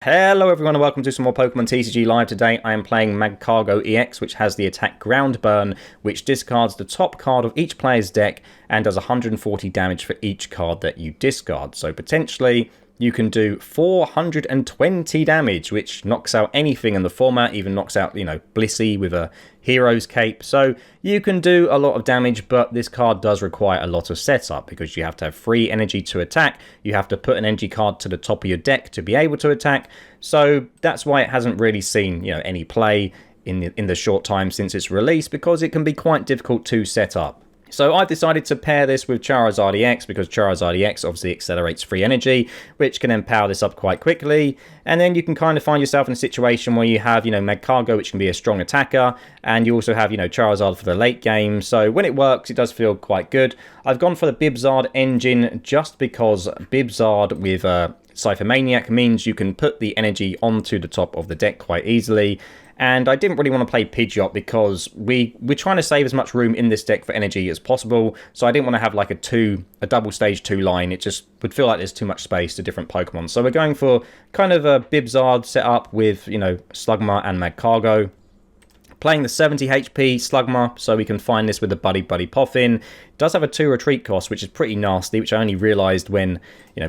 Hello everyone and welcome to some more Pokemon TCG Live. Today I am playing Magcargo EX, which has the attack Ground Burn, which discards the top card of each player's deck and does 140 damage for each card that you discard. So potentially you can do 420 damage, which knocks out anything in the format, even knocks out, Blissey with a Hero's Cape. So you can do a lot of damage, but this card does require a lot of setup because you have to have free energy to attack. You have to put an energy card to the top of your deck to be able to attack. So that's why it hasn't really seen, any play in the short time since its release, because it can be quite difficult to set up. So I've decided to pair this with Charizard EX because Charizard EX obviously accelerates free energy, which can then power this up quite quickly. And then you can kind of find yourself in a situation where you have, Magcargo, which can be a strong attacker, and you also have, Charizard for the late game. So when it works, it does feel quite good. I've gone for the Bibarel engine just because Bibarel with Ciphermaniac means you can put the energy onto the top of the deck quite easily. And I didn't really want to play Pidgeot because we're trying to save as much room in this deck for energy as possible. So I didn't want to have like a double stage 2 line. It just would feel like there's too much space to different Pokemon. So we're going for kind of a Bibarel setup with, Slugma and Magcargo. Playing the 70 HP Slugma, so we can find this with the Buddy-Buddy Poffin. It does have a 2 retreat cost, which is pretty nasty, which I only realised when,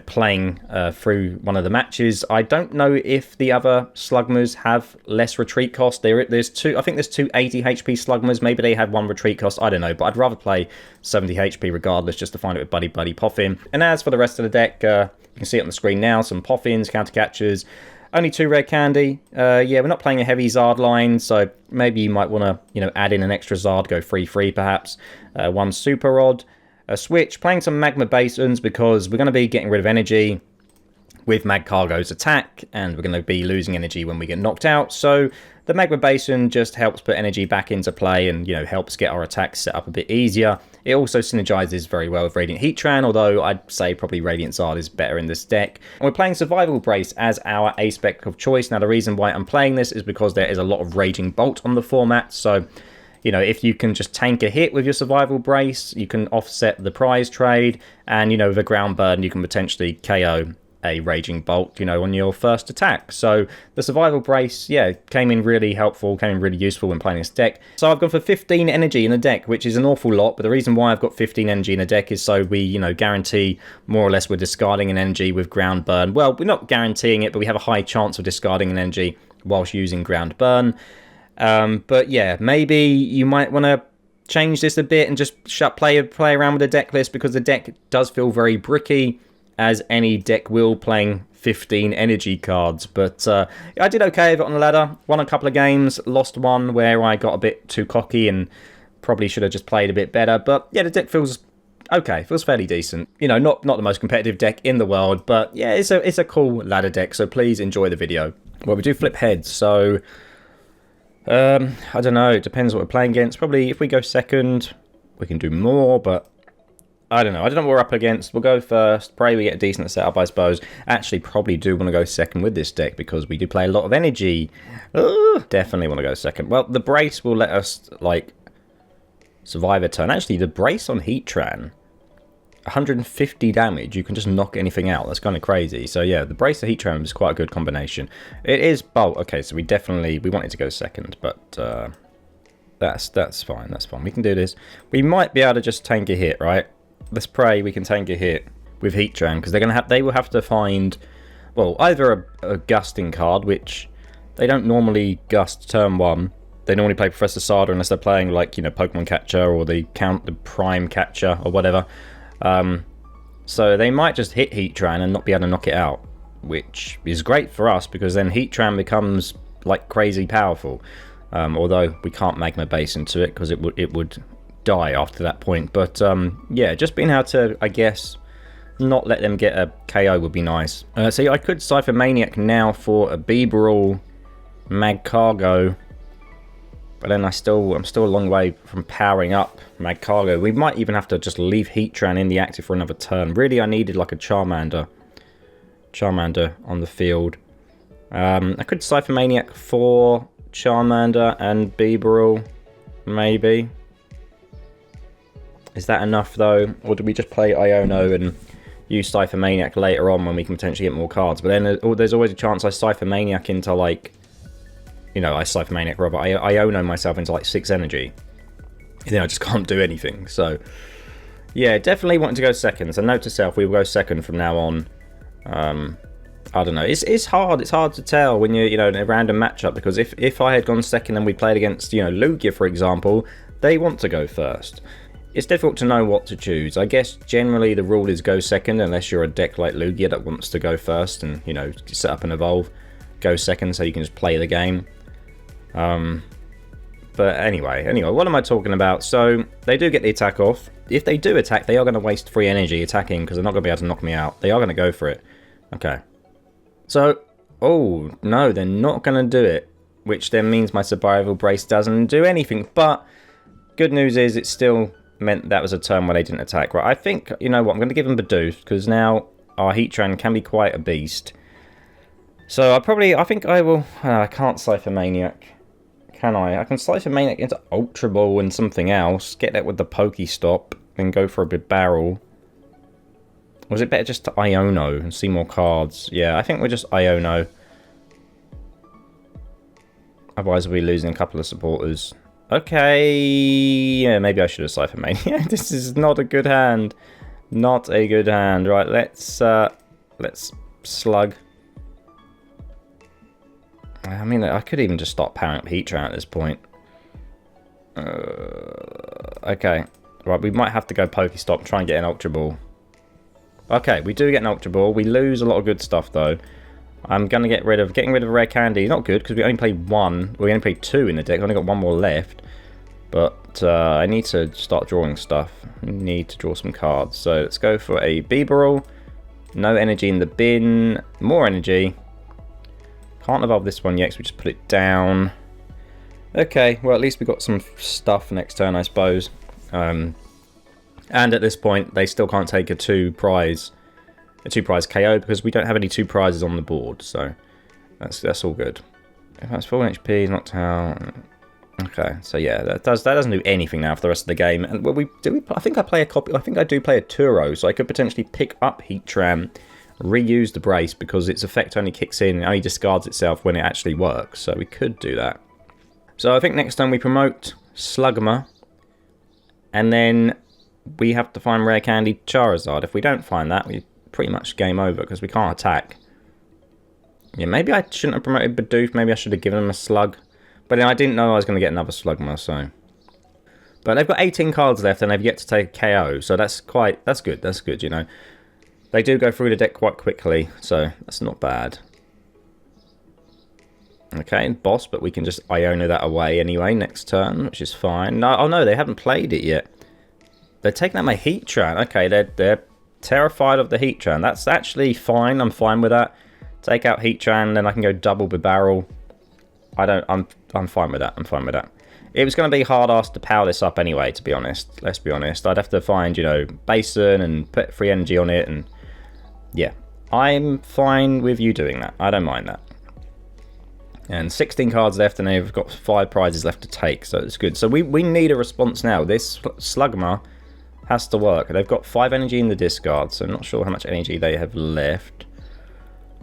playing through one of the matches. I don't know if the other Slugmas have less retreat cost. There's two, I think there's two 80 HP Slugmas. Maybe they have 1 retreat cost, I don't know. But I'd rather play 70 HP regardless, just to find it with Buddy-Buddy Poffin. And as for the rest of the deck, you can see it on the screen now. Some Poffins, Counter Catchers. Only 2 Rare Candy. Yeah, we're not playing a heavy Zard line, so maybe you might want to, add in an extra Zard, go 3/3 perhaps. 1 Super Rod. A Switch, playing some Magma Basins because we're going to be getting rid of energy with Magcargo's attack, and we're going to be losing energy when we get knocked out. So the Magma Basin just helps put energy back into play and, helps get our attacks set up a bit easier. It also synergizes very well with Radiant Heatran, although I'd say probably Radiant Zard is better in this deck. And we're playing Survival Brace as our A-spec of choice. Now, the reason why I'm playing this is because there is a lot of Raging Bolt on the format, so if you can just tank a hit with your Survival Brace, you can offset the prize trade, and, with a Ground Burn, you can potentially KO a Raging Bolt, on your first attack. So the Survival Brace, yeah, came in really helpful, came in really useful when playing this deck. So I've gone for 15 energy in the deck, which is an awful lot, but the reason why I've got 15 energy in the deck is so we, guarantee more or less we're discarding an energy with Ground Burn. Well, we're not guaranteeing it, but we have a high chance of discarding an energy whilst using Ground Burn. But yeah, maybe you might want to change this a bit and just play around with the deck list, because the deck does feel very bricky, as any deck will, playing 15 energy cards. But I did okay with it on the ladder. Won a couple of games, lost one where I got a bit too cocky and probably should have just played a bit better. But yeah, the deck feels okay, feels fairly decent. Not the most competitive deck in the world, but yeah, it's a cool ladder deck, so please enjoy the video. Well, we do flip heads, so I don't know, it depends what we're playing against. Probably if we go second, we can do more, but I don't know what we're up against. We'll go first. Pray we get a decent setup, I suppose. Actually, probably do want to go second with this deck because we do play a lot of energy. Definitely want to go second. Well, the Brace will let us, survive a turn. Actually, the Brace on Heatran, 150 damage. You can just knock anything out. That's kind of crazy. So, yeah, the Brace of Heatran is quite a good combination. It is Bolt. Okay, so we wanted to go second, but that's fine. That's fine. We can do this. We might be able to just tank a hit, right? Let's pray we can tank a hit with Heatran, because they will have to find, well, either a gusting card, which they don't normally gust turn 1. They normally play Professor Sada unless they're playing Pokemon Catcher or the Prime Catcher or whatever. So they might just hit Heatran and not be able to knock it out, which is great for us because then Heatran becomes crazy powerful. Although we can't Magma Basin into it because it would die after that point. But yeah, just being able to, I guess, not let them get a KO would be nice. So yeah, I could Ciphermaniac now for a Bibarel Magcargo, but then I'm still a long way from powering up Magcargo. We might even have to just leave Heatran in the active for another turn. Really, I needed a Charmander on the field. I could Ciphermaniac for Charmander and Bibarel, maybe. Is that enough though, or do we just play Iono and use Ciphermaniac later on when we can potentially get more cards. But then there's always a chance I Ciphermaniac into like, you know, I Ciphermaniac rather. I Iono myself into like 6 energy. And then I just can't do anything. So yeah, definitely wanting to go second. So note to self, we will go second from now on. I don't know. It's hard. It's hard to tell when you're, you know, in a random matchup, because if I had gone second and we played against, you know, Lugia, for example, they want to go first. It's difficult to know what to choose. I guess generally the rule is go second, unless you're a deck like Lugia that wants to go first and, you know, set up and evolve. Go second so you can just play the game. But anyway, what am I talking about? So they do get the attack off. If they do attack, they are going to waste free energy attacking because they're not going to be able to knock me out. They are going to go for it. Okay. So, oh, no, they're not going to do it, which then means my Survival Brace doesn't do anything. But good news is it still meant that was a turn where they didn't attack. Right, I think, you know what, I'm going to give them Bidoof, because now our Heatran can be quite a beast. So I think I will, I can't Ciphermaniac, can I? I can Ciphermaniac into Ultra Ball and something else, get that with the Pokestop, then go for a Bibarel. Was it better just to Iono and see more cards? Yeah, I think we're just Iono. Otherwise we'll be losing a couple of supporters. Okay, yeah, maybe I should have Ciphermaniac. This is not a good hand. Not a good hand. Right, let's slug. I mean, I could even just start powering up Heatran at this point. Okay, right, we might have to go Pokestop and try and get an Ultra Ball. Okay, we do get an Ultra Ball. We lose a lot of good stuff, though. I'm going to getting rid of Rare Candy. Not good, because we only played 1. We only played 2 in the deck. I've only got 1 more left. But I need to start drawing stuff. I need to draw some cards. So let's go for a Bibarel. No energy in the bin. More energy. Can't evolve this one yet, so we just put it down. Okay, well, at least we got some stuff next turn, I suppose. And at this point, they still can't take a 2-prize KO because we don't have any 2 prizes on the board. So that's all good. If that's full HP, he's knocked out. Okay, so yeah, that doesn't do anything now for the rest of the game. And well, I think I play a copy. I think I do play a Turo, so I could potentially pick up Heatran, reuse the brace because its effect only kicks in, it only discards itself when it actually works. So we could do that. So I think next time we promote Slugma, and then we have to find Rare Candy Charizard. If we don't find that, we pretty much game over because we can't attack. Yeah, maybe I shouldn't have promoted Bidoof. Maybe I should have given him a Slug. But then I didn't know I was going to get another Slugma, so. But they've got 18 cards left and they've yet to take a KO, so that's good, you know. They do go through the deck quite quickly, so that's not bad. Okay, boss, but we can just Iono that away anyway next turn, which is fine. No, oh no, they haven't played it yet. They're taking out my Heatran. Okay, they're terrified of the Heatran. That's actually fine. I'm fine with that. Take out Heatran, then I can go double Bibarel. I'm fine with that. I'm fine with that. It was going to be hard-ass to power this up anyway, to be honest. Let's be honest. I'd have to find, you know, Basin and put free energy on it, and yeah, I'm fine with you doing that. I don't mind that. And 16 cards left, and they've got 5 prizes left to take, so it's good. So we need a response now. This Slugma has to work. They've got 5 energy in the discard, so I'm not sure how much energy they have left.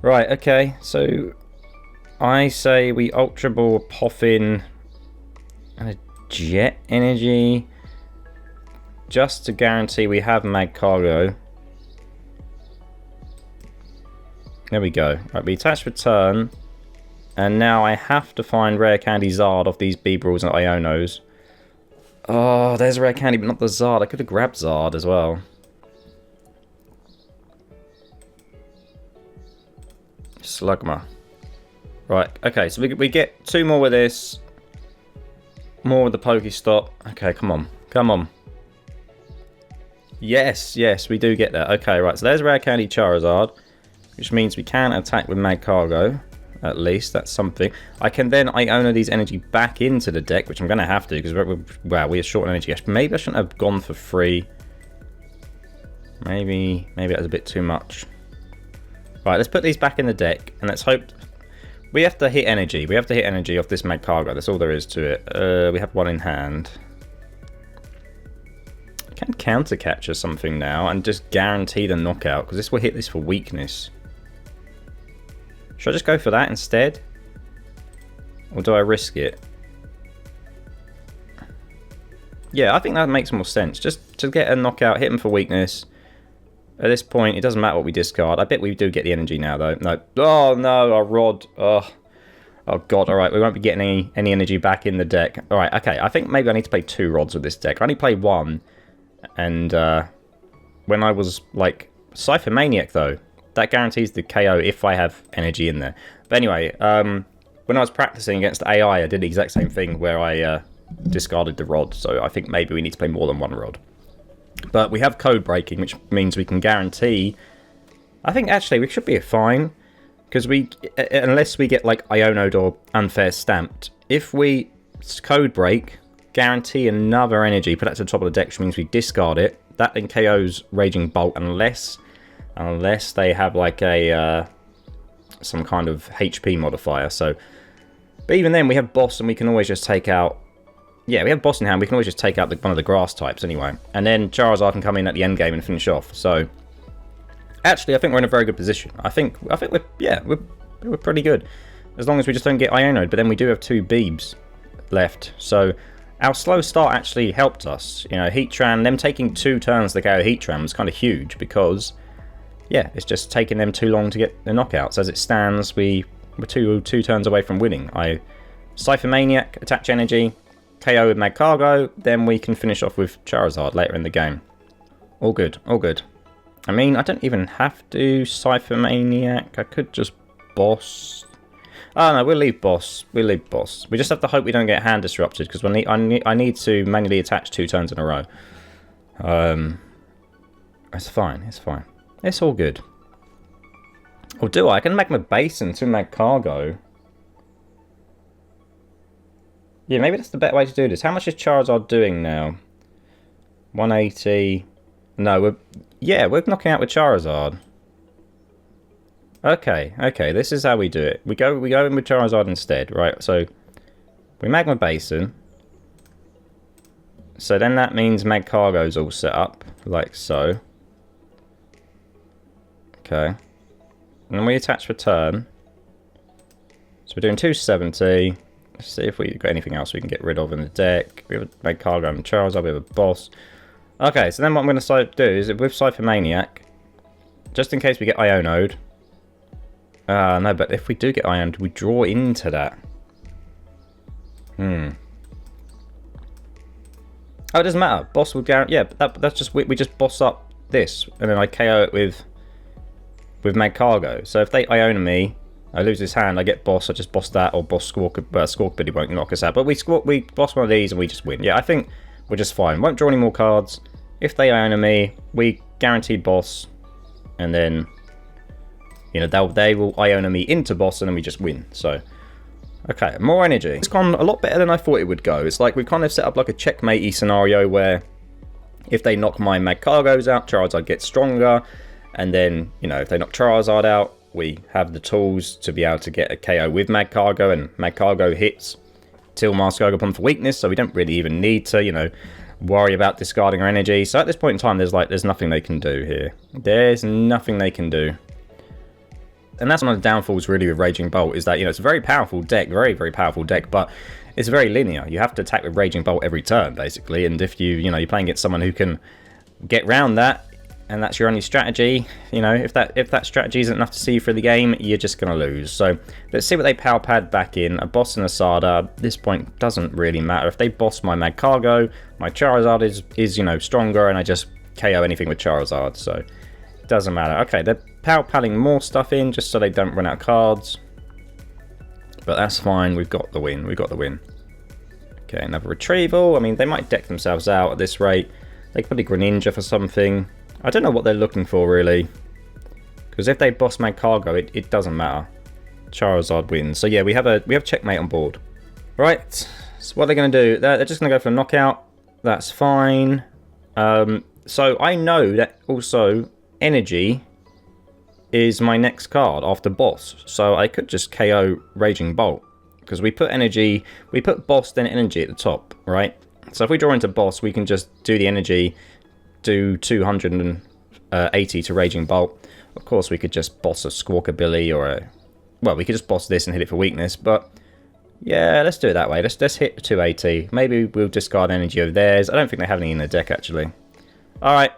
Right, okay, so I say we Ultra Ball Poffin and a Jet Energy just to guarantee we have Magcargo. There we go. Right, we attach return, and now I have to find Rare Candy Zard off these Bibarels and Ionos. Oh, there's a Rare Candy, but not the Zard. I could have grabbed Zard as well. Slugma. Right, okay, so we get 2 more with this. More with the Pokestop. Okay, come on. Come on. Yes, yes, we do get that. Okay, right, so there's Rare Candy Charizard, which means we can attack with Magcargo. At least, that's something. I can then Iono these energy back into the deck, which I'm going to have to, because we're short on energy. Maybe I shouldn't have gone for free. Maybe that was a bit too much. Right, let's put these back in the deck, and let's hope. We have to hit energy. We have to hit energy off this Magcargo. That's all there is to it. We have 1 in hand. Can Counter Catcher something now and just guarantee the knockout, because this will hit this for weakness. Should I just go for that instead? Or do I risk it? Yeah, I think that makes more sense. Just to get a knockout, hit him for weakness. At this point, it doesn't matter what we discard. I bet we do get the energy now, though. No. Oh, no, our rod. Oh, God. All right, we won't be getting any energy back in the deck. All right, okay. I think maybe I need to play 2 rods with this deck. I only played 1. And when I was, like, Ciphermaniac, though, that guarantees the KO if I have energy in there. But anyway, when I was practicing against AI, I did the exact same thing where I discarded the rod. So I think maybe we need to play more than 1 rod. But we have Codebreaking, which means we can guarantee... I think, actually, we should be fine. Because we... Unless we get, like, Iono'd or Unfair Stamped. If we Codebreak, guarantee another energy, put that to the top of the deck, which means we discard it. That then KOs Raging Bolt, unless they have, like, a... some kind of HP modifier. So... But even then, we have Boss, and we can always just take out... Yeah, we have Boss in hand. We can always just take out one of the grass types anyway. And then Charizard can come in at the end game and finish off. So, actually, I think we're in a very good position. I think we're pretty good. As long as we just don't get Iono'd. But then we do have 2 Beebs left. So, our slow start actually helped us. You know, Heatran, them taking 2 turns to KO Heatran was kind of huge because, yeah, it's just taking them too long to get the knockouts. As it stands, we're two turns away from winning. Ciphermaniac, attach energy, KO with Magcargo, then we can finish off with Charizard later in the game. All good, all good. I mean, I don't even have to Ciphermaniac. I could just boss. Oh no, we'll leave boss. We'll leave boss. We just have to hope we don't get hand disrupted because I need to manually attach 2 turns in a row. It's fine. It's fine. It's all good. Or do I? I can Magma Basin to Magcargo. Yeah, maybe that's the better way to do this. How much is Charizard doing now? 180. No, we're knocking out with Charizard. Okay, this is how we do it. We go in with Charizard instead, right? So we Magma Basin. So then that means Magcargo's all set up, like so. Okay. And then we attach return. So we're doing 270. Let's see if we've got anything else we can get rid of in the deck. We have a Magcargo and Charizard, we have a boss. Okay, so then what I'm going to do is with Ciphermaniac, just in case we get Iono'd. No, but if we do get Ion'd, we draw into that. Oh, it doesn't matter. Boss will guarantee. Yeah, but that's just we just boss up this, and then I KO it with Magcargo. So if they Iono me, I lose his hand, I get boss, I just boss that, or boss Squawk, Buddy won't knock us out. But we boss one of these and we just win. Yeah, I think we're just fine. Won't draw any more cards. If they Iono me, we guaranteed boss, and then, you know, they will Iono me into boss, and then we just win. So, okay, more energy. It's gone a lot better than I thought it would go. It's like we've kind of set up like a checkmatey scenario where if they knock my Magcargos out, Charizard gets stronger, and then, you know, if they knock Charizard out, we have the tools to be able to get a KO with Magcargo, and Magcargo hits till Magcargo upon for weakness, so we don't really even need to, you know, worry about discarding our energy. So at this point in time, there's nothing they can do here. There's nothing they can do. And that's one of the downfalls really with Raging Bolt, is that, you know, it's a very powerful deck, very, very powerful deck, but it's very linear. You have to attack with Raging Bolt every turn, basically, and if you're playing against someone who can get around that, and that's your only strategy, you know, if that strategy isn't enough to see you through the game, you're just going to lose. So let's see what they power pad back in. A boss and a Sada, at this point, doesn't really matter. If they boss my Magcargo, my Charizard is you know, stronger, and I just KO anything with Charizard, so it doesn't matter. Okay, they're power padding more stuff in, just so they don't run out of cards. But that's fine, we've got the win, Okay, another retrieval. I mean, they might deck themselves out at this rate. They could put a Greninja for something. I don't know what they're looking for, really. Because if they boss Magcargo, it doesn't matter. Charizard wins. So yeah, we have checkmate on board. Right, so what are they going to do? They're just going to go for a knockout. That's fine. So I know that also energy is my next card after boss. So I could just KO Raging Bolt. Because we put boss then energy at the top, right? So if we draw into boss, we can just do the energy, do 280 to Raging Bolt. Of course, we could just boss a Squawkabilly or a... Well, we could just boss this and hit it for weakness, but... Yeah, let's do it that way. Let's hit 280. Maybe we'll discard energy of theirs. I don't think they have any in the deck, actually. Alright,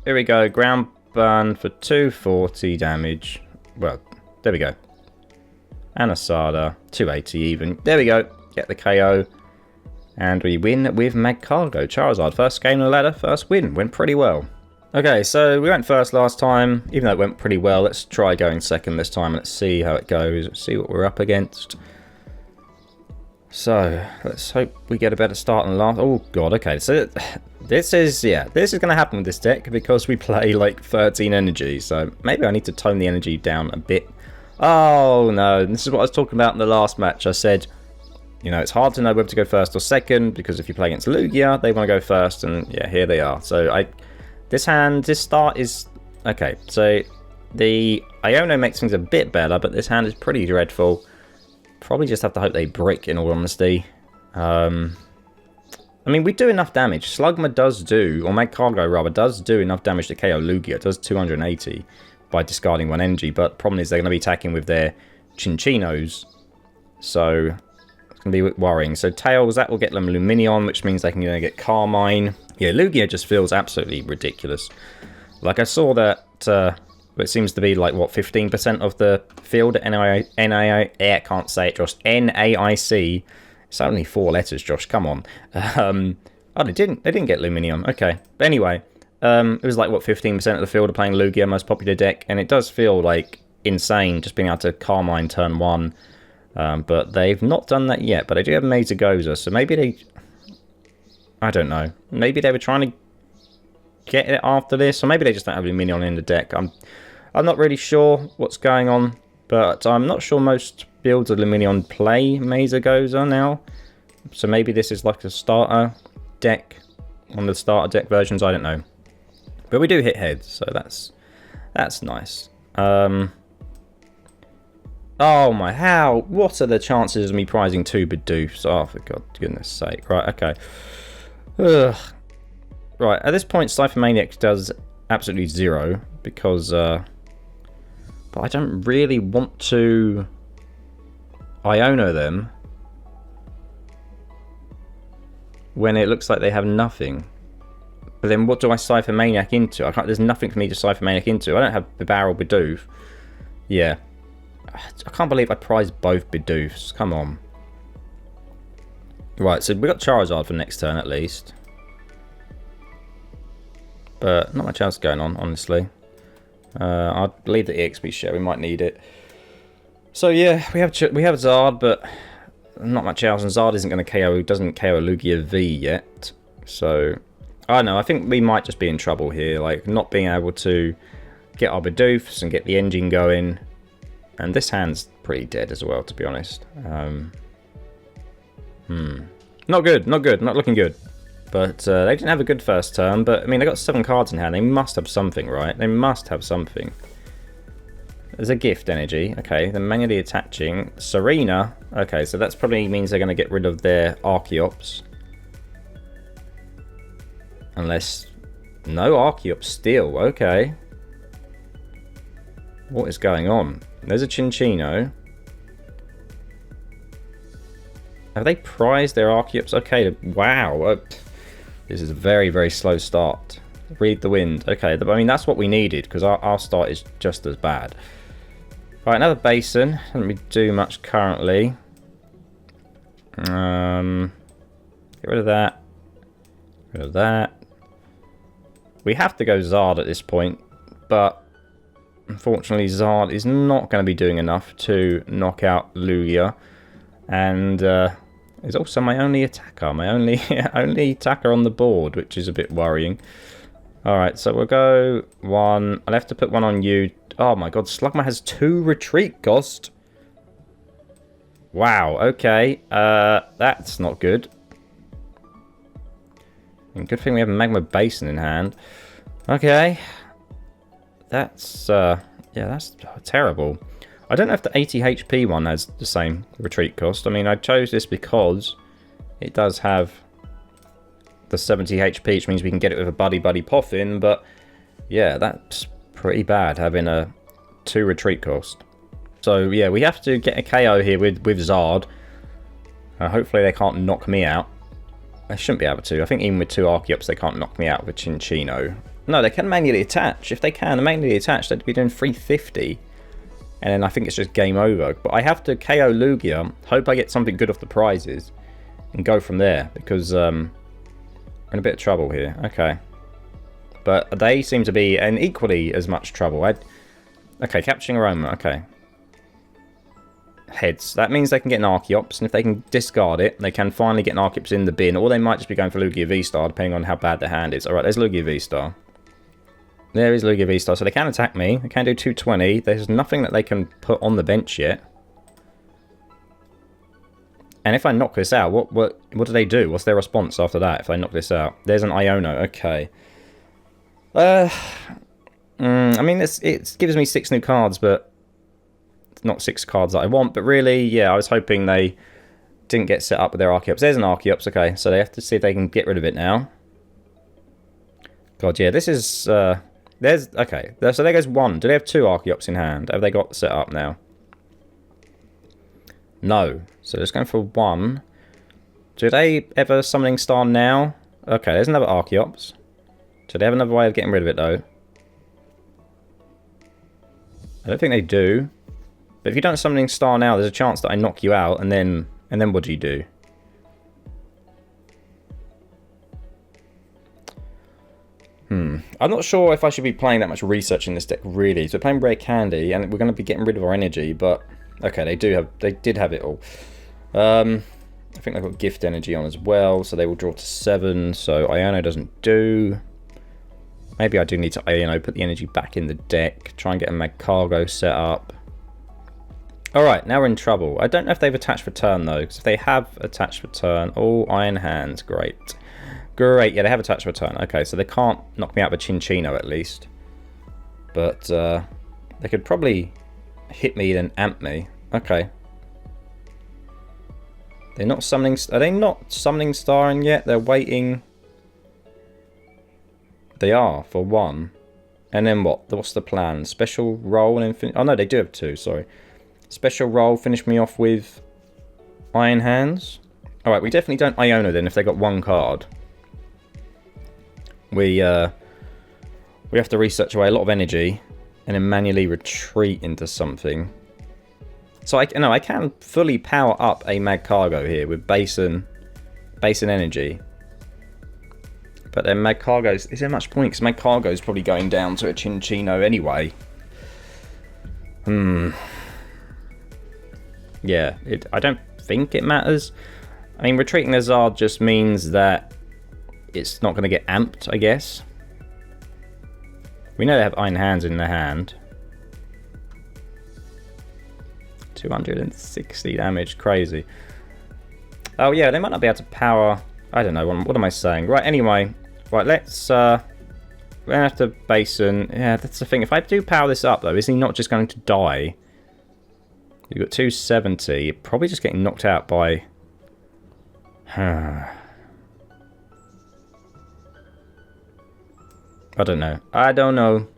here we go. Ground burn for 240 damage. Well, there we go. And a Sada, 280 even. There we go. Get the KO. And we win with Magcargo. Charizard, first game on the ladder, first win. Went pretty well. Okay, so we went first last time. Even though it went pretty well, let's try going second this time. Let's see how it goes. Let's see what we're up against. So, let's hope we get a better start than last. Oh, God, okay. So, this is going to happen with this deck because we play, like, 13 energy. So, maybe I need to tone the energy down a bit. Oh, no. This is what I was talking about in the last match. I said, you know, it's hard to know whether to go first or second because if you play against Lugia, they want to go first. And, yeah, here they are. So, this start is... Okay, so the Iono makes things a bit better, but this hand is pretty dreadful. Probably just have to hope they brick, in all honesty. I mean, we do enough damage. Slugma does do, or Magcargo rather, does do enough damage to KO Lugia. It does 280 by discarding 1 energy, but the problem is they're going to be attacking with their Chinchinos. So, it's going to be worrying. So, Tails, that will get them Lumineon, which means they can get Carmine. Yeah, Lugia just feels absolutely ridiculous. Like, I saw that... it seems to be like, what, 15% of the field at I can't say it, Josh. NAIC. It's only 4 letters, Josh. Come on. Oh, they didn't get Lumineon. Okay. But anyway, it was like, what, 15% of the field are playing Lugia, most popular deck. And it does feel, like, insane just being able to Carmine turn 1. But they've not done that yet. But they do have Mesagoza, so maybe they... I don't know. Maybe they were trying to get it after this, or maybe they just don't have Lumineon in the deck. I'm not really sure what's going on, but I'm not sure most builds of Lumineon play Mesagoza now. So maybe this is like a starter deck, one of the starter deck versions, I don't know. But we do hit heads, so that's nice. Oh my, how? What are the chances of me prizing 2 Bidoofs? Oh, for goodness sake. Right, okay. Ugh. Right, at this point, Ciphermaniac does absolutely 0, because, but I don't really want to Iono them when it looks like they have nothing. But then what do I Ciphermaniac into? There's nothing for me to Ciphermaniac into. I don't have Bibarel Bidoof. Yeah. I can't believe I prized both Bidoofs. Come on. Right, so we got Charizard for next turn at least. But not much else going on, honestly. I believe the EXP share, we might need it. So yeah, we have Zard, but not much else. And Zard isn't going to KO, doesn't KO Lugia V yet. So I don't know. I think we might just be in trouble here, like not being able to get our Bidoofs and get the engine going. And this hand's pretty dead as well, to be honest. Not good. Not looking good. But they didn't have a good first turn. But, I mean, they got 7 cards in hand. They must have something, right? They must have something. There's a gift energy. Okay, they're manually attaching. Serena. Okay, so that probably means they're going to get rid of their Archeops. Unless... No Archeops still. Okay. What is going on? There's a Chinchino. Have they prized their Archeops? Okay, wow. This is a very, very slow start. Read the wind. Okay, I mean, that's what we needed, because our start is just as bad. Right, another basin. Doesn't really do much currently. Get rid of that. Get rid of that. We have to go Zard at this point, but unfortunately Zard is not going to be doing enough to knock out Lugia. And is also my only attacker, my only attacker on the board, which is a bit worrying. Alright, so we'll go 1. I'll have to put 1 on you. Oh my god, Slugma has 2 retreat cost. Wow, okay. That's not good. And good thing we have a Magma Basin in hand. Okay. That's, yeah, that's terrible. I don't know if the 80 HP one has the same retreat cost. I mean, I chose this because it does have the 70 HP, which means we can get it with a Buddy-Buddy Poffin, but yeah, that's pretty bad having a 2 retreat cost. So yeah, we have to get a KO here with Zard. Hopefully they can't knock me out. They shouldn't be able to. I think even with 2 Archeops they can't knock me out with a Chinchino. No, they can manually attach. If they can manually attach, they'd be doing 350. And then I think it's just game over. But I have to KO Lugia, hope I get something good off the prizes, and go from there, because I'm in a bit of trouble here. Okay. But they seem to be in equally as much trouble. Okay, capturing Aroma, okay. Heads. That means they can get an Archeops, and if they can discard it, they can finally get an Archeops in the bin, or they might just be going for Lugia V-Star, depending on how bad their hand is. Alright, there's Lugia V-Star. There is Lugia V-Star, so they can attack me. They can do 220. There's nothing that they can put on the bench yet. And if I knock this out, what do they do? What's their response after that if I knock this out? There's an Iono, okay. I mean, it gives me 6 new cards, but it's not 6 cards that I want. But really, yeah, I was hoping they didn't get set up with their Archeops. There's an Archeops, okay, so they have to see if they can get rid of it now. God, yeah, this is... okay, so there goes 1. Do they have 2 Archeops in hand? Have they got set up now? No. So just going for 1. Do they ever Summoning Star now? Okay, there's another Archeops. Do they have another way of getting rid of it, though? I don't think they do. But if you don't Summoning Star now, there's a chance that I knock you out, and then what do you do? I'm not sure if I should be playing that much research in this deck, really. So we're playing Rare Candy, and we're going to be getting rid of our energy, but... Okay, they did have it all. I think they've got Gift Energy on as well, so they will draw to 7, so Iono doesn't do. Maybe I do need to Iono, put the energy back in the deck, try and get a Magcargo set up. Alright, now we're in trouble. I don't know if they've attached for turn, though, because if they have attached for turn... Oh, Iron Hands, great. Great, yeah, they have attached for turn. Okay, so they can't knock me out with Chinchino, at least. But, they could probably hit me and amp me. Okay. They're not summoning... Are they not Summoning Starring yet? They're waiting... They are, for 1. And then what? What's the plan? Special roll and... Oh, no, they do have 2, sorry. Special roll, finish me off with Iron Hands. Alright, we definitely don't Iono then if they got 1 card. We have to research away a lot of energy and then manually retreat into something. So I can fully power up a Magcargo here with Basin energy. But then Magcargo's... Is there much point? Because Magcargo's probably going down to a Chinchino anyway. Yeah, I don't think it matters. I mean, retreating the Zard just means that it's not going to get amped, I guess. We know they have Iron Hands in their hand. 260 damage, crazy. Oh yeah, they might not be able to power... I don't know, what am I saying? Right, anyway. Right, let's... we're going to have to Basin... Yeah, that's the thing. If I do power this up, though, is he not just going to die? You've got 270. You're probably just getting knocked out by... I don't know. I don't know.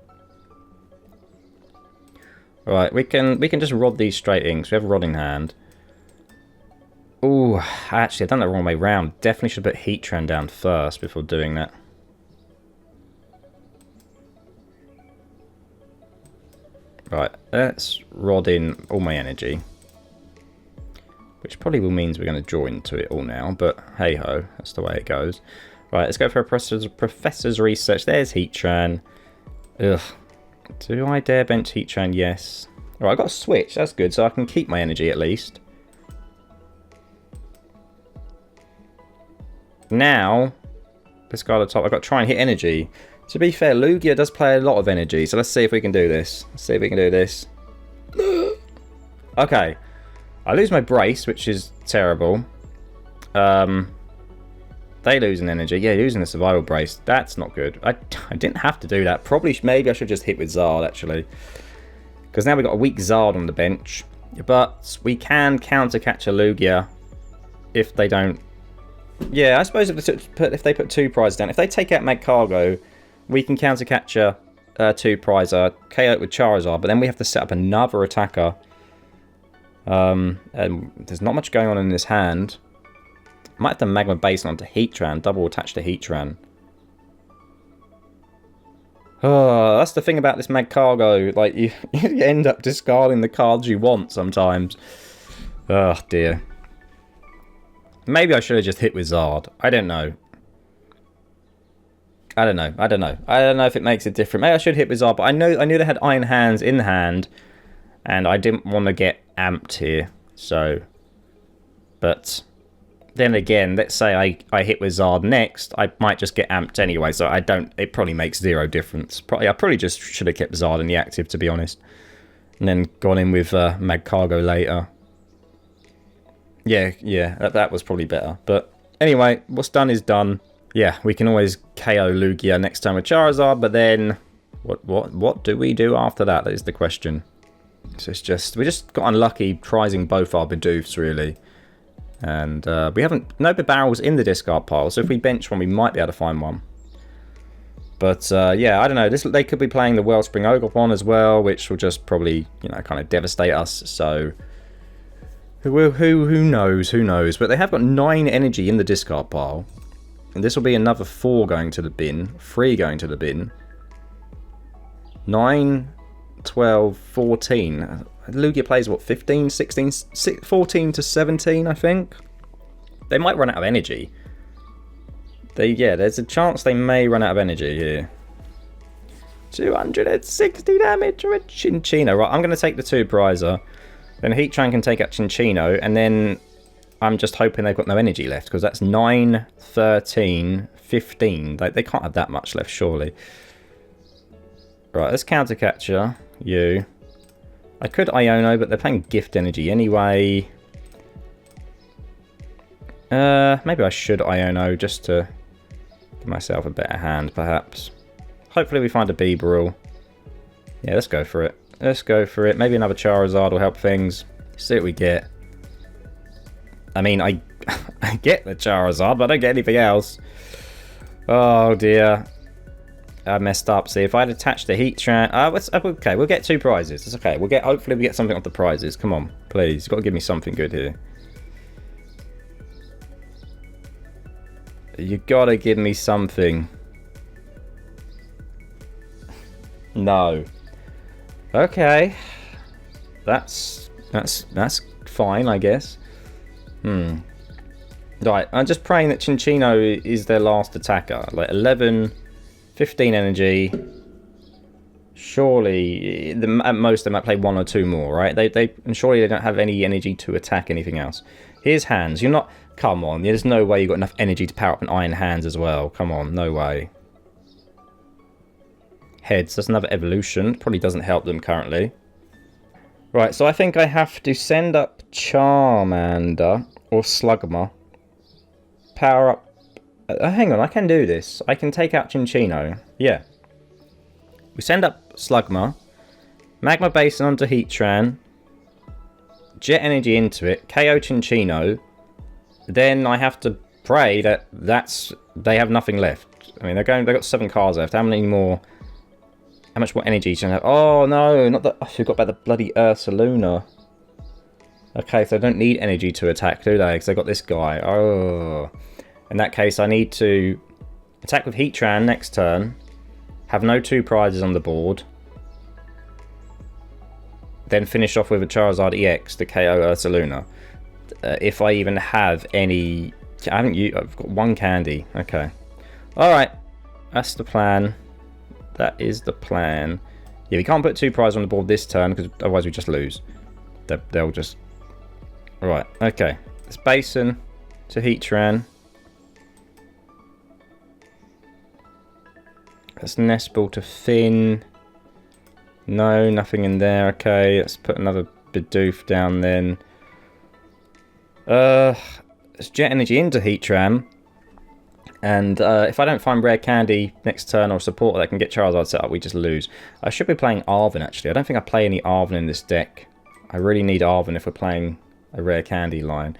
Right, we can just rod these straight in, because we have a rod in hand. Ooh, actually, I've done that the wrong way round. Definitely should put Heatran down first before doing that. Right, let's rod in all my energy. Which probably will means we're going to draw into it all now, but hey-ho, that's the way it goes. Right, let's go for a Professor's Research. There's Heatran. Ugh. Do I dare bench Heatran? Yes. Alright, I've got a Switch. That's good, so I can keep my energy at least. Now, this guy at the top, I've got to try and hit energy. To be fair, Lugia does play a lot of energy, so let's see if we can do this. Let's see if we can do this. Okay. I lose my Brace, which is terrible. They lose an energy. Yeah, losing the Survival Brace. That's not good. I didn't have to do that. Probably, maybe I should just hit with Zard, actually. Because now we've got a weak Zard on the bench. But we can Counter Catcher Lugia if they don't... Yeah, I suppose if they put 2 prizes down, if they take out Magcargo, we can Counter Catcher 2 prizer, KO it with Charizard, but then we have to set up another attacker. And there's not much going on in this hand. Might have to Magma Basin onto Heatran, double attach to Heatran. Oh, that's the thing about this Magcargo. Like, you end up discarding the cards you want sometimes. Oh, dear. Maybe I should have just hit with Zard. I don't know. I don't know if it makes it different. Maybe I should hit with Zard, but I knew they had Iron Hands in hand. And I didn't want to get amped here. So. But then again, let's say I hit with Zard next, I might just get amped anyway, so it probably makes 0 difference. I probably just should have kept Zard in the active, to be honest. And then gone in with Magcargo later. Yeah, that was probably better. But anyway, what's done is done. Yeah, we can always KO Lugia next time with Charizard, but then what do we do after that? That is the question. So we just got unlucky prizing both our Bidoofs, really. And we haven't... No Bibarels in the discard pile, so if we bench one, we might be able to find one. But, yeah, I don't know. They could be playing the Wellspring Ogerpon as well, which will just probably, you know, kind of devastate us. So, who knows? But they have got 9 energy in the discard pile. And this will be another 4 going to the bin. 3 going to the bin. 9, 12, 14... Lugia plays, what, 15, 16, 14 to 17, I think? They might run out of energy. Yeah, there's a chance they may run out of energy here. 260 damage with Chinchino. Right, I'm going to take the 2 prizer. Then Heatran can take out Chinchino, and then I'm just hoping they've got no energy left, because that's 9, 13, 15. They can't have that much left, surely. Right, let's Counter Catcher you. I could Iono, but they're playing Gift Energy anyway. Maybe I should Iono just to give myself a better hand, perhaps. Hopefully we find a Bibarel. Yeah, let's go for it. Maybe another Charizard will help things. See what we get. I mean, I get the Charizard, but I don't get anything else. Oh, dear. I messed up. See, if I'd attached the Heatran... okay, we'll get 2 prizes. It's okay. Hopefully we get something off the prizes. Come on, please. You've got to give me something good here. You got to give me something. No. Okay. That's fine, I guess. Right, I'm just praying that Chinchino is their last attacker. Like 11... 15 energy. Surely, at most they might play 1 or 2 more, right? And surely they don't have any energy to attack anything else. Here's hands. You're not... Come on, there's no way you've got enough energy to power up an Iron Hands as well. Come on, no way. Heads, that's another evolution. Probably doesn't help them currently. Right, so I think I have to send up Charmander or Slugma. Power up... hang on, I can do this. I can take out Chinchino. Yeah. We send up Slugma. Magma Basin onto Heatran. Jet Energy into it. KO Chinchino. Then I have to pray that they have nothing left. I mean, they've got 7 cards left. How many more... How much more energy do you have? Oh, no. Not that... I forgot about the bloody Ursaluna. Okay, so they don't need energy to attack, do they? Because they've got this guy. Oh... In that case, I need to attack with Heatran next turn, have no 2 prizes on the board, then finish off with a Charizard EX to KO Ursaluna. If I even have any... I've got 1 candy. Okay. Alright. That's the plan. That is the plan. Yeah, we can't put 2 prizes on the board this turn, because otherwise we just lose. They'll just... Alright, okay. It's Basin to Heatran. That's Nest Ball to Finn. No, nothing in there. Okay, let's put another Bidoof down then. Let's Jet Energy into Heatran. And if I don't find Rare Candy next turn or support that can get Charizard set up, we just lose. I should be playing Arven, actually. I don't think I play any Arven in this deck. I really need Arven if we're playing a Rare Candy line.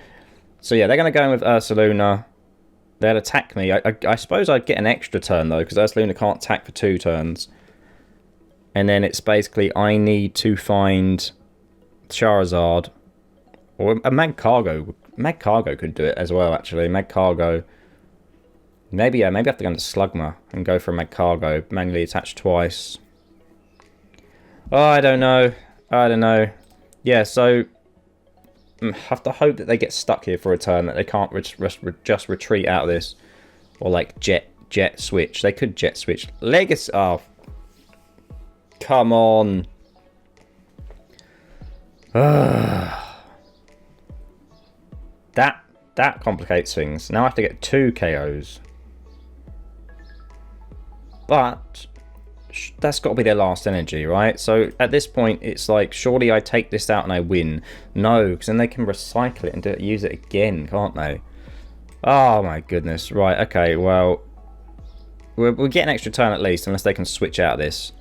So yeah, they're going to go in with Ursaluna. They'll attack me. I suppose I'd get an extra turn, though, because Ursaluna can't attack for 2 turns. And then it's basically I need to find Charizard. Or a Magcargo. Magcargo could do it as well, actually. Magcargo. Maybe, yeah, maybe I have to go into Slugma and go for a Magcargo. Manually attach twice. Oh, I don't know. I don't know. Yeah, so I have to hope that they get stuck here for a turn, that they can't just retreat out of this. Or like jet switch. They could jet switch. Legacy. Oh. Come on. That complicates things. Now I have to get 2 KOs. But that's got to be their last energy, right? So at this point, it's like, surely I take this out and I win. No, because then they can recycle it and use it again, can't they? Oh my goodness. Right, okay, well, we'll get an extra turn at least, unless they can switch out of this.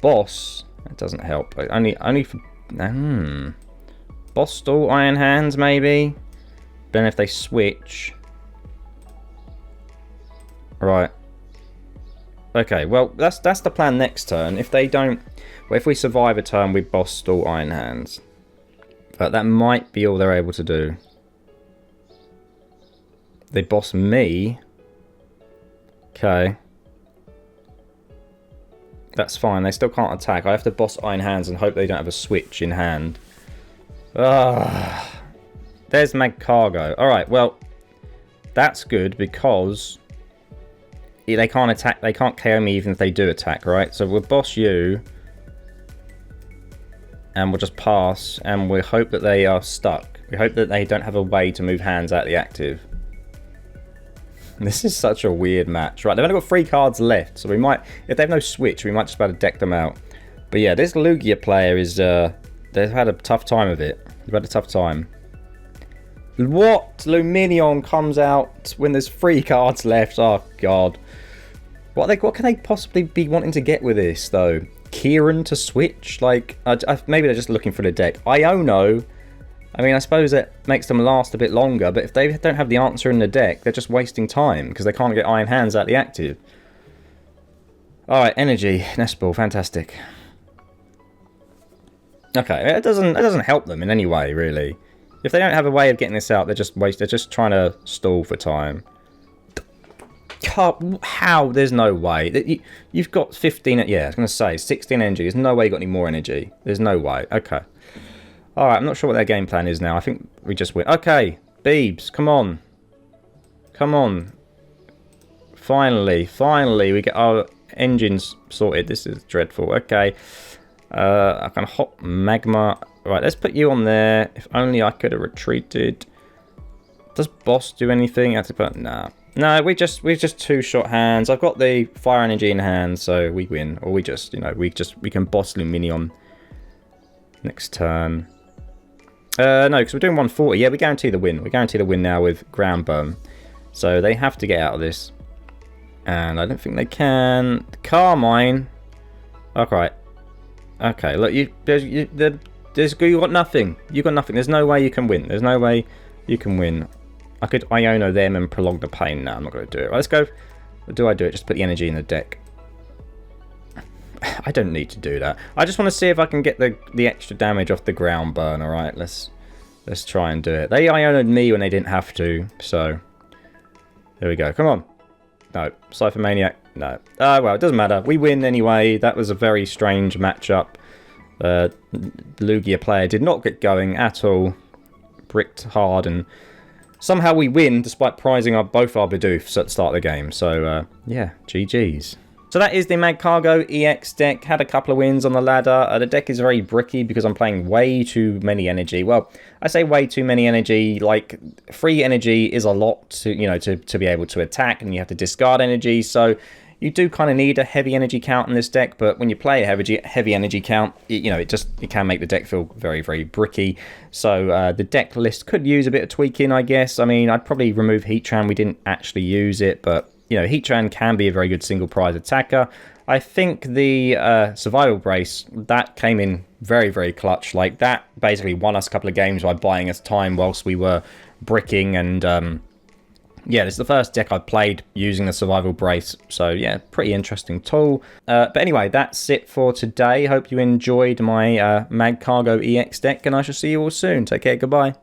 Boss, that doesn't help. Only for... Boss stall, Iron Hands, maybe? Then if they switch... Right. Okay, well, that's the plan next turn. If they don't... Well, if we survive a turn, we boss stall Iron Hands. But that might be all they're able to do. They boss me. Okay. That's fine. They still can't attack. I have to boss Iron Hands and hope they don't have a switch in hand. There's Magcargo. Alright, well, that's good because they can't attack. They can't KO me even if they do attack, right? So we'll boss you. And we'll just pass. And we hope that they are stuck. We hope that they don't have a way to move hands out of the active. This is such a weird match. Right, they've only got 3 cards left. So we might, if they have no switch, we might just be able to deck them out. But yeah, this Lugia player is, they've had a tough time of it. They've had a tough time. What? Lumineon comes out when there's 3 cards left. Oh, God. What can they possibly be wanting to get with this, though? Kieran to switch? Like, maybe they're just looking for the deck. Iono, I mean, I suppose it makes them last a bit longer, but if they don't have the answer in the deck, they're just wasting time, because they can't get Iron Hands out the active. Alright, energy. Nest Ball, fantastic. Okay, it doesn't help them in any way, really. If they don't have a way of getting this out, they're just trying to stall for time. How? There's no way. You've got 15... Yeah, I was going to say, 16 energy. There's no way you got any more energy. There's no way. Okay. Alright, I'm not sure what their game plan is now. I think we just win. Okay, Beebs, come on. Come on. Finally, we get our engines sorted. This is dreadful. Okay. I can hop Magma. Right, let's put you on there. If only I could have retreated. Does boss do anything? I have to put... Nah. No, we're just 2 shot hands. I've got the fire energy in hand, so we win. Or we just, you know, we can boss Lumineon next turn. No, because we're doing 140. Yeah, we guarantee the win. We guarantee the win now with ground burn. So they have to get out of this. And I don't think they can. Carmine. Okay. Okay, look, you got nothing. You got nothing. There's no way you can win. There's no way you can win. I could Iono them and prolong the pain. No, I'm not going to do it. Right, let's go. Do I do it? Just put the energy in the deck. I don't need to do that. I just want to see if I can get the extra damage off the ground burn. All right, let's try and do it. They Iono'd me when they didn't have to, so there we go. Come on. No, Ciphermaniac. No. Well, it doesn't matter. We win anyway. That was a very strange matchup. Lugia player did not get going at all. Bricked hard, and somehow we win despite prizing both our Bidoofs at the start of the game. So yeah, GG's. So that is the Magcargo EX deck. Had a couple of wins on the ladder. The deck is very bricky because I'm playing way too many energy. Well, I say way too many energy. Like, free energy is a lot to, you know, to be able to attack, and you have to discard energy. So you do kind of need a heavy energy count in this deck. But when you play a heavy energy count, you know, it can make the deck feel very, very bricky. So the deck list could use a bit of tweaking, I guess. I mean, I'd probably remove Heatran. We didn't actually use it, but you know, Heatran can be a very good single prize attacker. I think the Survival Brace, that came in very, very clutch. Like, that basically won us a couple of games by buying us time whilst we were bricking and, yeah, this is the first deck I've played using the Survival Brace, so yeah, pretty interesting tool. But anyway, that's it for today. Hope you enjoyed my Magcargo EX deck, and I shall see you all soon. Take care, goodbye.